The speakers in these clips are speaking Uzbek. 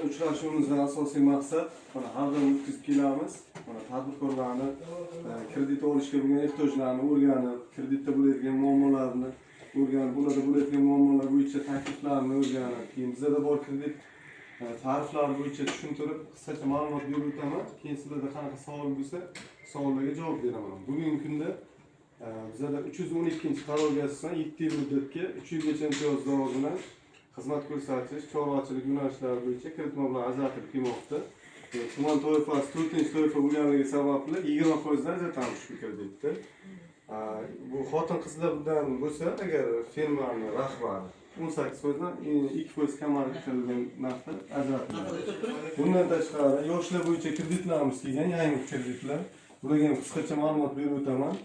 uchrashuvimizdan asosiy maqsad mana har doim o'tkazib kelamiz. Mana tadbirkorlarni kredit olishga bo'lgan ehtiyojlarini o'rganib, kreditda bo'ladigan muammolarni o'rganib, ularda bo'ladigan muammolar bo'yicha takliflarni o'rganib, keyin bizda bor kredit tariflari bo'yicha tushuntirib, qisqacha ma'lumot berib o'taman. Keyin sizlarda qanaqa savol bo'lsa, savollarga javob beraman. Bugungi kunda bizda 312-qarorga asosan 7 yil muddatga 300 gacha imtiyoz da'vo bilan xizmat ko'rsatish, chorvachilik yo'nalishlari bo'yicha kredit mablag' ajratib kelmoqda. Tuman toifasi 4-toifa bo'lganligi sababli 20% dan ajratamiz shu kreditni. Bu xotin-qizlardan bo'lsa, agar firmani rahbari 18% dan 2% kamaytirilgan narxda ajratiladi. Bundan tashqari yoshlar bo'yicha kreditlarimiz kelgan, yangi kreditlar. Bularga ham qisqacha ma'lumot berib o'taman.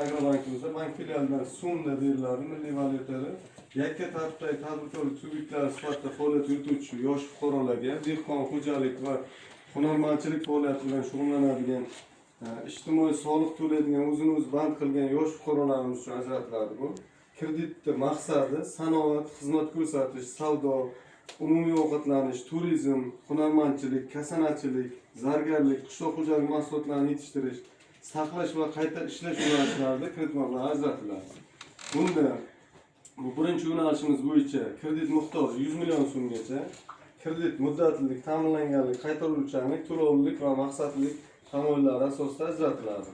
Agrobankimizda bank filialidan so'mda beriladi, milliy valyutada. Yakka tartibdagi tadbirkorlik subyektlari sifatida faoliyat yurituvchi yosh fuqarolarga dehqon xo'jalik va hunarmandchilik faoliyati bilan shug'ullanadigan, ijtimoiy soliq to'laydigan, o'zini o'zi band qilgan yosh fuqarolarimiz uchun ajratiladi bu. Kreditning maqsadi sanoat, xizmat ko'rsatish, savdo, umumiy ovqatlanish, turizm, hunarmandchilik, kasanachilik, zargarlik, qishloq xo'jaligi mahsulotlarini yetishtirish, saqlash va qayta ishlash yo'nalishlarida kredit mablag'i ajratiladi. Bunda bu birinchi yo'nalishimiz bo'yicha kredit miqdori 100 million so'mgacha, kredit muddatlilik, ta'minlanganlik, qaytaruvchanlik, to'lovlilik va maqsadlik tamoyillari asosida ajratiladi.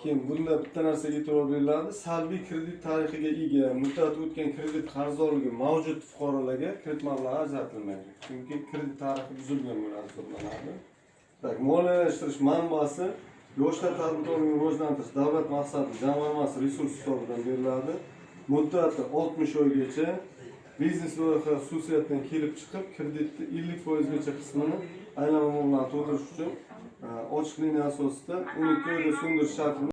Keyin bunda bitta narsaga e'tibor beriladi, salbiy kredit tarixiga ega, muddati o'tgan kredit qarzdorligi mavjud fuqarolarga kredit mablag'i ajratilmaydi. Chunki kredit tarixi buzilgan bo'ladi hisoblanadi. Moliyalashtirish manbasi yoshlar tadbirkorligini rivojlantirish davlat maqsadli jamg'armasi resurs hisobidan beriladi. Muddati 60 oygacha biznes loyiha xususiyatidan kelib chiqib, kreditni 50% gacha qismini aylanma bilan to'ldirish uchun ochiq liniya asosida 12 oyda so'ndirish shartini